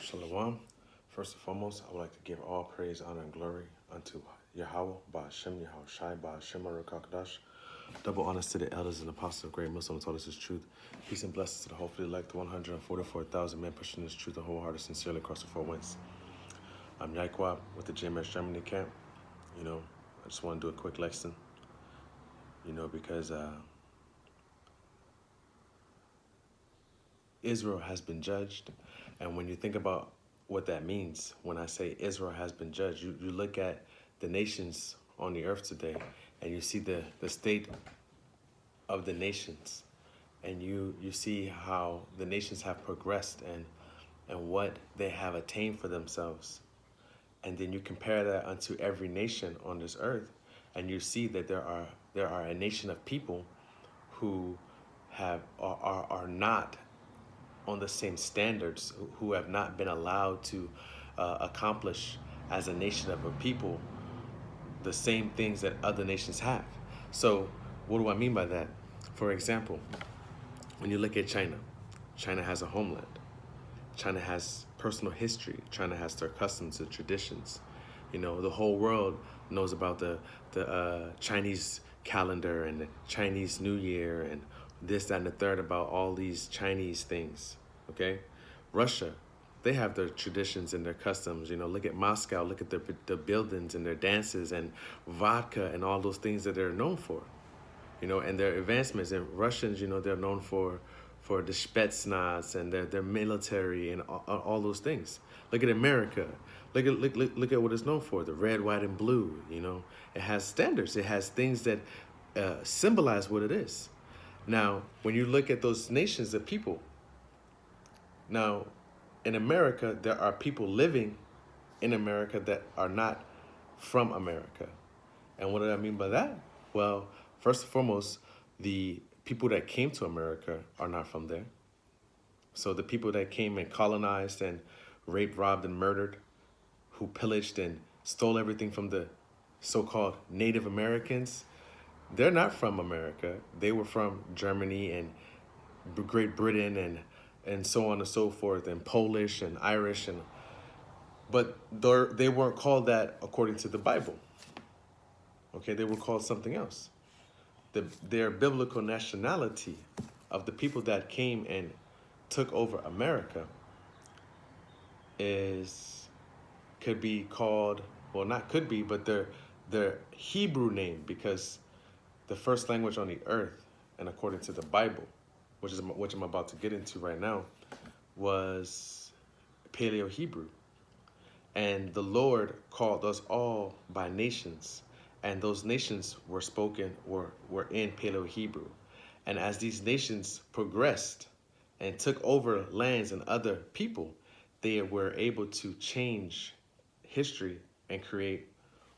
Shalom. First and foremost, I would like to give all praise, honor, and glory unto Yahweh, Ba'ashem, Yahweh Shai, Ba'ashem, Barakakadash. Double honors to the elders and apostles of great Muslim who told us his truth. Peace and blessings to the hopefully elect 144,000 men pushing this truth and wholehearted sincerely across the four winds. I'm Yaikwab with the JMS Germany camp. I just want to do a quick lesson, because Israel has been judged. And when you think about what that means, when I say Israel has been judged, you look at the nations on the earth today and you see the state of the nations, and you see how the nations have progressed and what they have attained for themselves. And then you compare that unto every nation on this earth, and you see that there are a nation of people who are not on the same standards, who have not been allowed to accomplish as a nation of a people the same things that other nations have. So what do I mean by that? For example, when you look at China, China has a homeland. China has personal history. China has their customs and traditions. The whole world knows about the Chinese calendar and the Chinese New Year and this, that, and the third, about all these Chinese things, okay? Russia, they have their traditions and their customs. Look at Moscow, look at the buildings and their dances and vodka and all those things that they're known for, and their advancements. And Russians, they're known for the Spetsnaz and their military and all those things. Look at America. Look at what it's known for, the red, white, and blue. It has standards. It has things that symbolize what it is. Now, when you look at those nations of people, now, in America, there are people living in America that are not from America. And what do I mean by that? Well, first and foremost, the people that came to America are not from there. So the people that came and colonized and raped, robbed, and murdered, who pillaged and stole everything from the so-called Native Americans, they're not from America. They were from Germany and Great Britain and so on and so forth, and Polish and Irish, but they weren't called that according to the Bible. Okay, they were called something else. Their biblical nationality of the people that came and took over America could be called, well, not could be, but their Hebrew name, because the first language on the earth, and according to the Bible, which I'm about to get into right now, was Paleo-Hebrew. And the Lord called us all by nations, and those nations were in Paleo-Hebrew. And as these nations progressed and took over lands and other people, they were able to change history and create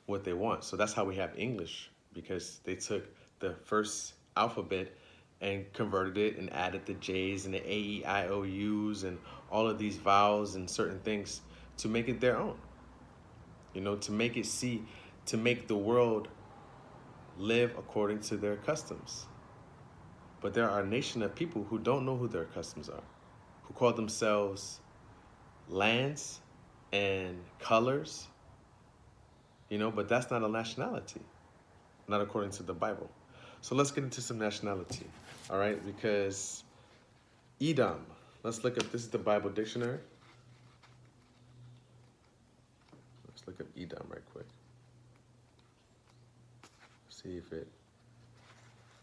what they want. So that's how we have English, because they took the first alphabet and converted it and added the J's and the A-E-I-O-U's and all of these vowels and certain things to make it their own. To make the world live according to their customs. But there are a nation of people who don't know who their customs are, who call themselves lands and colors, but that's not a nationality, not according to the Bible. So let's get into some nationality, all right? Because Edom, let's look up, this is the Bible dictionary. Let's look up Edom right quick. See if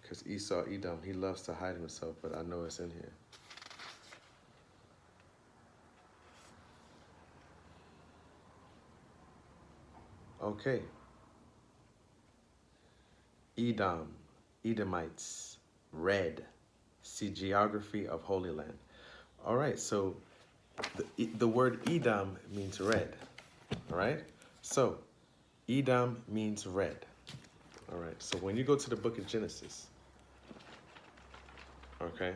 because Esau, Edom, he loves to hide himself, but I know it's in here. Okay. Edom, Edomites, red. See geography of Holy Land. All right, so the word Edom means red. All right, so Edom means red. All right, so when you go to the book of Genesis, okay,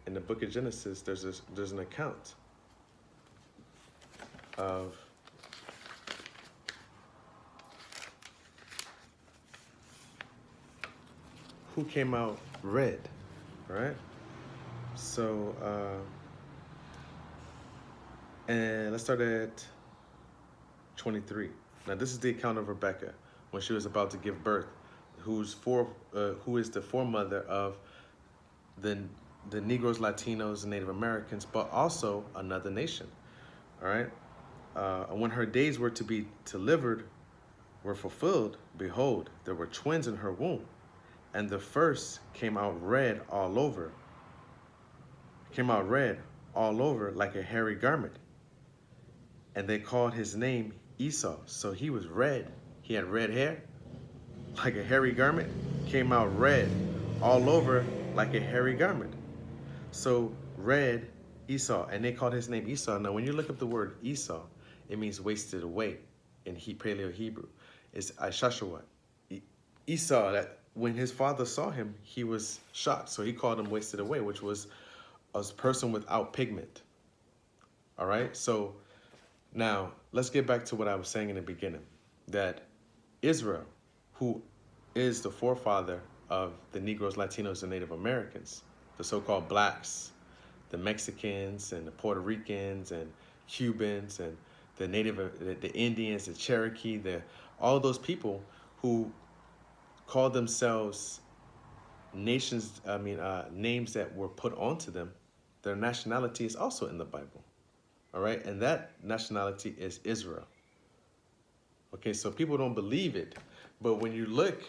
in the book of Genesis, there's an account of who came out red, right? So And let's start at 23. Now, this is the account of Rebecca when she was about to give birth, who is the foremother of the the Negroes, Latinos, and Native Americans, but also another nation. All right. When her days were to be delivered were fulfilled, behold, there were twins in her womb, and the first came out red all over like a hairy garment, and they called his name Esau. So he was red. He had red hair, like a hairy garment, came out red all over like a hairy garment. So red, Esau, and they called his name Esau. Now, when you look up the word Esau, it means wasted away in Paleo Hebrew. It's Ishashawat. Esau, that when his father saw him, he was shocked. So he called him wasted away, which was a person without pigment. All right. So now let's get back to what I was saying in the beginning, that Israel, who is the forefather of the Negroes, Latinos, and Native Americans, the so-called blacks, the Mexicans, and the Puerto Ricans, and Cubans, and the Indians, the Cherokee, all those people who call themselves names that were put onto them, their nationality is also in the Bible. All right, and that nationality is Israel. Okay, so people don't believe it, but when you look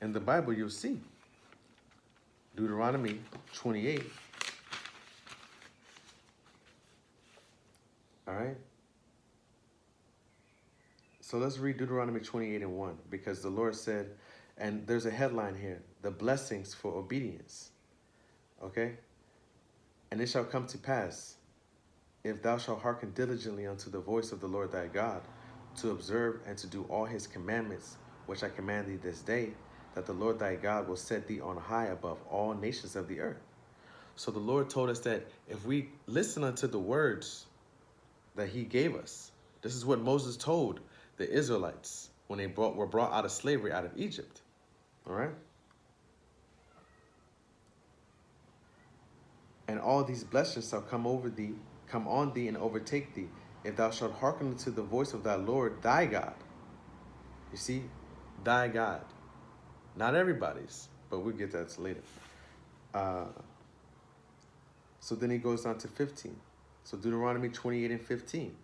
in the Bible, you'll see Deuteronomy 28. All right. So let's read Deuteronomy 28:1, because the Lord said, and there's a headline here, the blessings for obedience. Okay? And it shall come to pass, if thou shalt hearken diligently unto the voice of the Lord thy God, to observe and to do all his commandments, which I command thee this day, that the Lord thy God will set thee on high above all nations of the earth. So the Lord told us that if we listen unto the words that he gave us, this is what Moses told the Israelites when they were brought out of slavery out of Egypt. All right? And all these blessings shall come on thee and overtake thee, if thou shalt hearken unto the voice of thy Lord thy God. You see, thy God. Not everybody's, but we'll get that later. So then he goes down to 15. So Deuteronomy 28:15.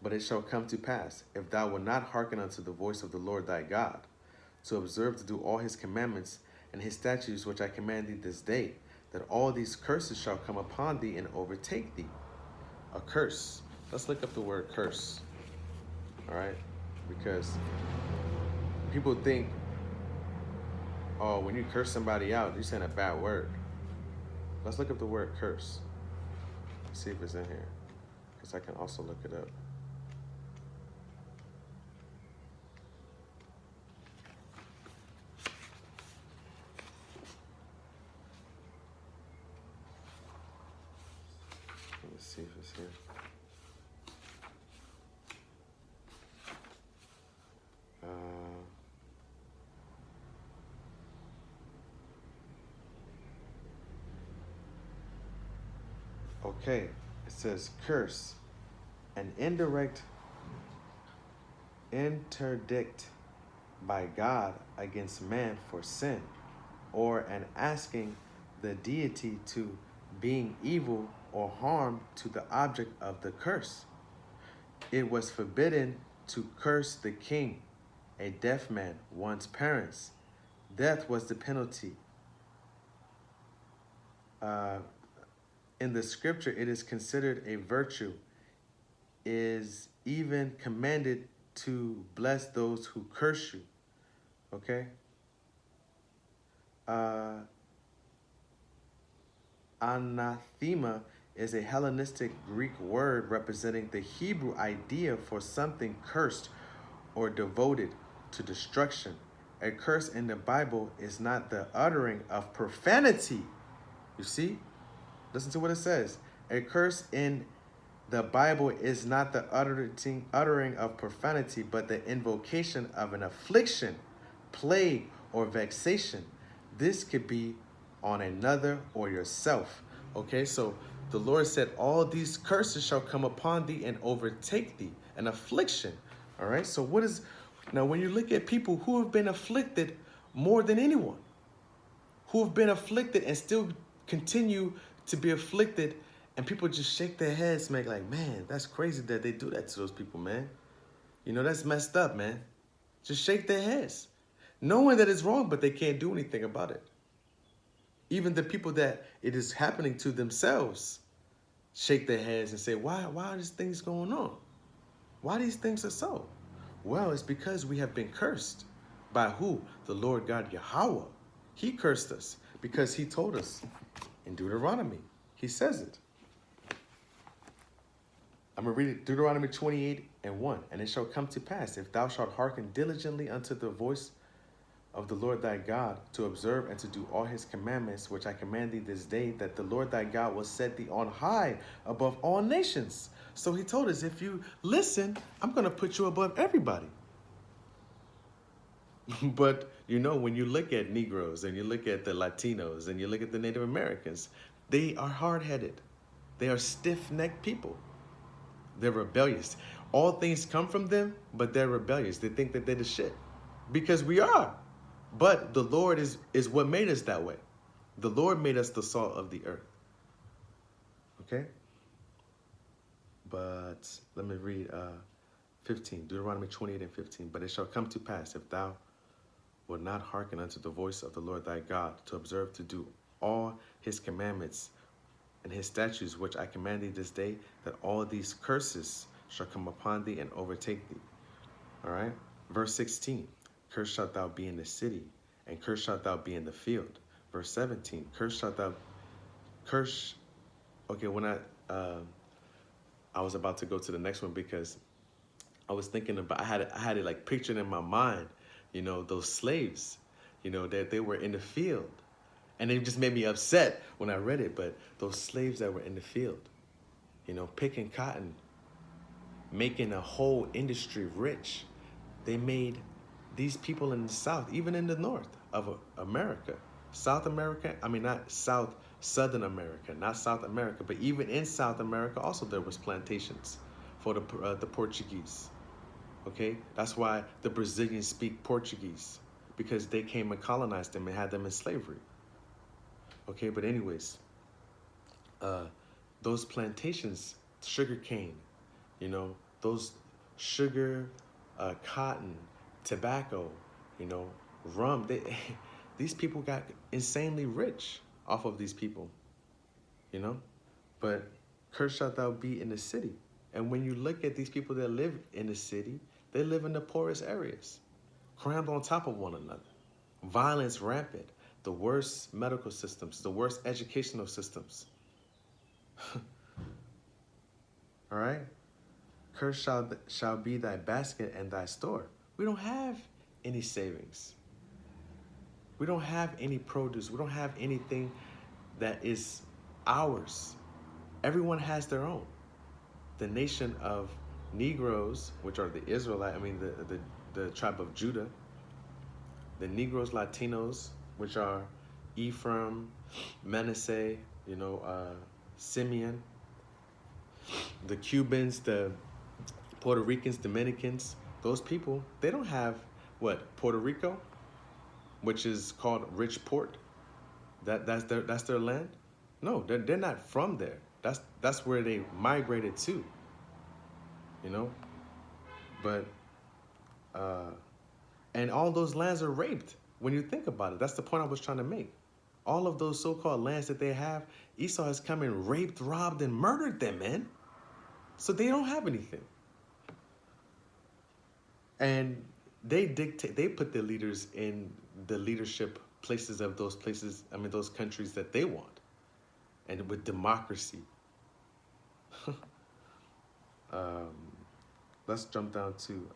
But it shall come to pass, if thou wilt not hearken unto the voice of the Lord thy God, to observe to do all his commandments and his statutes which I command thee this day, that all these curses shall come upon thee and overtake thee. A curse. Let's look up the word curse. All right? Because people think, oh, when you curse somebody out, you're saying a bad word. Let's look up the word curse. Let's see if it's in here, because I can also look it up. Let's see if it's here. Okay, it says curse, an indirect interdict by God against man for sin, or an asking the deity to being evil or harm to the object of the curse. It was forbidden to curse the king, a deaf man, one's parents. Death was the penalty. In the scripture, it is considered a virtue, is even commanded to bless those who curse you. Okay? Anathema is a Hellenistic Greek word representing the Hebrew idea for something cursed or devoted to destruction. A curse in the Bible is not the uttering of profanity. You see? Listen to what it says. A curse in the Bible is not the uttering of profanity, but the invocation of an affliction, plague, or vexation. This could be on another or yourself. Okay, so The Lord said, all these curses shall come upon thee and overtake thee, an affliction. All right. So now when you look at people who have been afflicted more than anyone, who have been afflicted and still continue to be afflicted, and people just shake their heads, like, man, that's crazy that they do that to those people, man. That's messed up, man. Just shake their heads, knowing that it's wrong, but they can't do anything about it. Even the people that it is happening to themselves shake their heads and say, why are these things going on? Why these things are so? Well, it's because we have been cursed. By who? The Lord God Yahweh. He cursed us because he told us in Deuteronomy. He says it. I'm going to read it, Deuteronomy 28:1. And it shall come to pass, if thou shalt hearken diligently unto the voice of the Lord thy God, to observe and to do all his commandments, which I command thee this day, that the Lord thy God will set thee on high above all nations. So he told us, if you listen, I'm going to put you above everybody. But, when you look at Negroes and you look at the Latinos and you look at the Native Americans, they are hard-headed. They are stiff-necked people. They're rebellious. All things come from them, but they're rebellious. They think that they're the shit. Because we are. But the Lord is what made us that way. The Lord made us the salt of the earth. Okay? But let me read 15, Deuteronomy 28:15. But it shall come to pass, if thou wilt not hearken unto the voice of the Lord thy God, to observe to do all his commandments and his statutes, which I command thee this day, that all these curses shall come upon thee and overtake thee. All right? Verse 16, cursed shalt thou be in the city, and cursed shalt thou be in the field. Verse 17, cursed shalt thou, okay, when I was about to go to the next one because I was thinking about, I had it like pictured in my mind, those slaves, that they were in the field. And it just made me upset when I read it, but those slaves that were in the field, picking cotton, making a whole industry rich. They made these people in the South, even in the North of America, South America, not Southern America, not South America, but even in South America, also there was plantations for the Portuguese. Okay, that's why the Brazilians speak Portuguese, because they came and colonized them and had them in slavery. Okay, but anyways, those plantations, sugar cane, those sugar, cotton, tobacco, rum, these people got insanely rich off of these people, but cursed shalt thou be in the city. And when you look at these people that live in the city, they live in the poorest areas, crammed on top of one another, violence rampant, the worst medical systems, the worst educational systems. All right? Cursed shall be thy basket and thy store. We don't have any savings. We don't have any produce. We don't have anything that is ours. Everyone has their own. The nation of Negroes, which are the Israelite, the tribe of Judah, the Negroes, Latinos, which are Ephraim, Manasseh, Simeon, the Cubans, the Puerto Ricans, Dominicans, those people, they don't have Puerto Rico, which is called Rich Port. That's their land. No, they're not from there. That's where they migrated to. But and all those lands are raped. When you think about it, that's the point I was trying to make. All of those so-called lands that they have, Esau has come and raped, robbed, and murdered them, man. So they don't have anything. And they put their leaders in the leadership places of those places, those countries that they want. And with democracy. Let's jump down to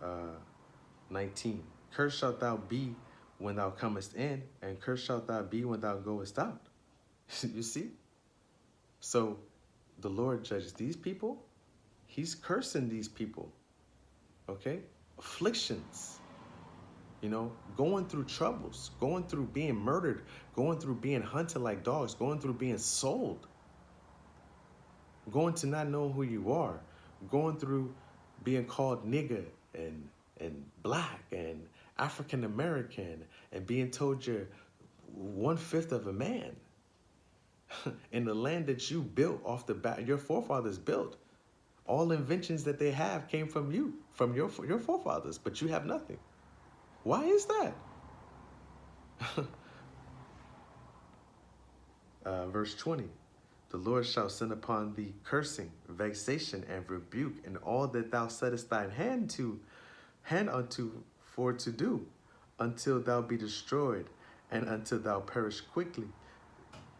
19. Cursed shalt thou be when thou comest in, and cursed shalt thou be when thou goest out. You see? So the Lord judges these people. He's cursing these people. Okay? Afflictions. Going through troubles, going through being murdered, going through being hunted like dogs, going through being sold. going to not knowing who you are, going through being called nigger and black and African American and being told you're 1/5 of a man in the land that you built off the back, your forefathers built. All inventions that they have came from you, from your forefathers, but you have nothing. Why is that? Verse 20. The Lord shall send upon thee cursing, vexation, and rebuke, and all that thou settest thine hand unto for to do, until thou be destroyed, and until thou perish quickly,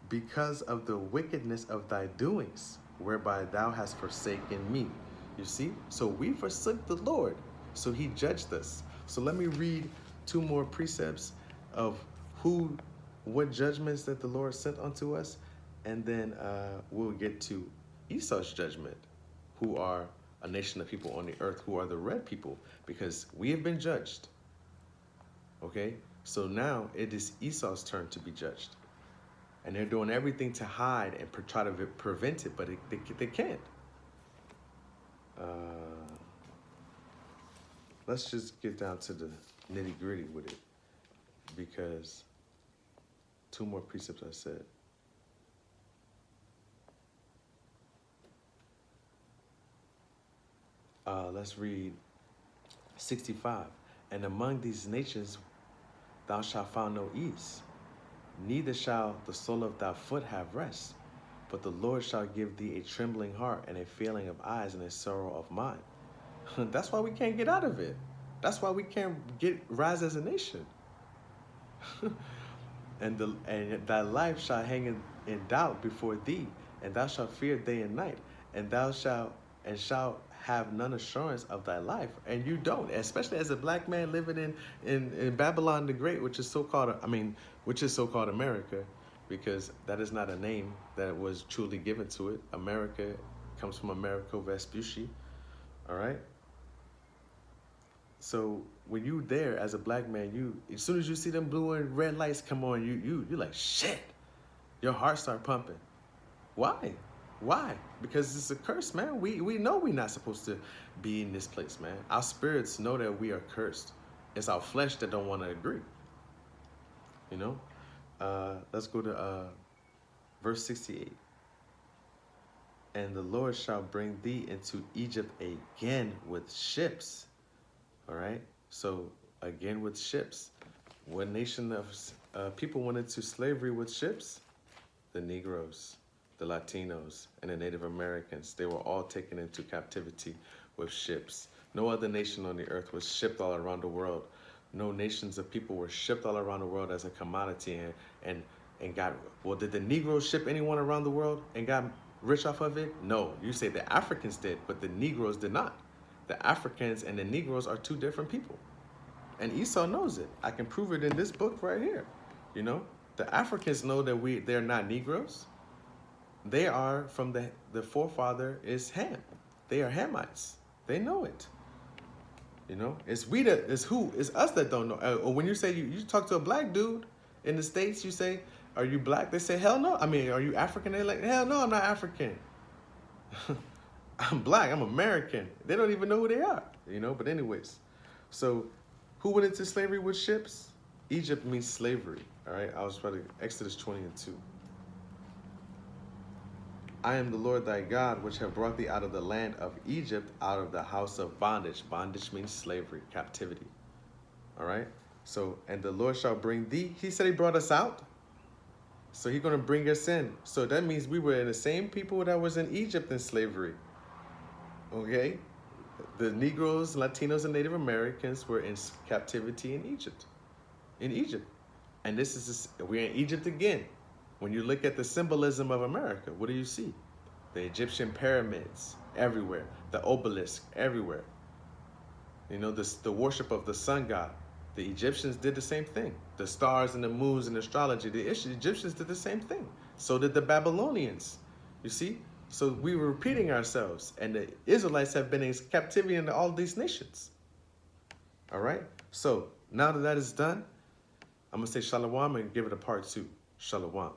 because of the wickedness of thy doings, whereby thou hast forsaken me. You see? So we forsook the Lord, so he judged us. So let me read 2 more precepts of what judgments that the Lord sent unto us, and then we'll get to Esau's judgment, who are a nation of people on the earth, who are the red people, because we have been judged. Okay? So now it is Esau's turn to be judged. And they're doing everything to hide and try to prevent it, but they can't. Let's just get down to the nitty-gritty with it, because 2 more precepts I said. Let's read 65. And among these nations thou shalt find no ease, neither shall the sole of thy foot have rest. But the Lord shall give thee a trembling heart and a failing of eyes and a sorrow of mind. That's why we can't get out of it. That's why we can't rise as a nation. And thy life shall hang in doubt before thee, and thou shalt fear day and night, and thou shalt have none assurance of thy life. And you don't, especially as a black man living in Babylon the Great, which is so-called America, because that is not a name that was truly given to it. America comes from Americo Vespucci, all right? So when you there as a black man, as soon as you see them blue and red lights come on, you're like, shit. Your heart start pumping. Why? Why? Because it's a curse, man. We know we're not supposed to be in this place, man. Our spirits know that we are cursed. It's our flesh that don't want to agree. You know? Let's go to verse 68. And the Lord shall bring thee into Egypt again with ships. All right? So, again with ships. What nation of people went into slavery with ships? The Negroes, the Latinos, and the Native Americans. They were all taken into captivity with ships. No other nation on the earth was shipped all around the world. No nations of people were shipped all around the world as a commodity and got, well, did the Negroes ship anyone around the world and got rich off of it? No, you say the Africans did, but the Negroes did not. The Africans and the Negroes are 2 different people. And Esau knows it. I can prove it in this book right here. You know, the Africans know that they're not Negroes. They are from the forefather is Ham. They are Hamites. They know it. You know, it's us that don't know. Or when you say you talk to a black dude in the States, you say, are you black? They say, hell no. I mean, are you African? They're like, hell no, I'm not African. I'm black, I'm American. They don't even know who they are, you know? But anyways, so who went into slavery with ships? Egypt means slavery, all right? I was reading Exodus 20:2. I am the Lord thy God, which have brought thee out of the land of Egypt, out of the house of bondage. Bondage means slavery, captivity, all right? So, and the Lord shall bring thee. He said he brought us out. So he's going to bring us in. So that means we were in the same people that was in Egypt in slavery. Okay? The Negroes, Latinos, and Native Americans were in captivity in Egypt. In Egypt. And we're in Egypt again. When you look at the symbolism of America, what do you see? The Egyptian pyramids everywhere. The obelisk everywhere. You know, the worship of the sun god. The Egyptians did the same thing. The stars and the moons and astrology, the Egyptians did the same thing. So did the Babylonians. You see? So we were repeating ourselves. And the Israelites have been in captivity in all these nations. All right? So now that is done, I'm going to say shalom and give it a part 2. Shalom.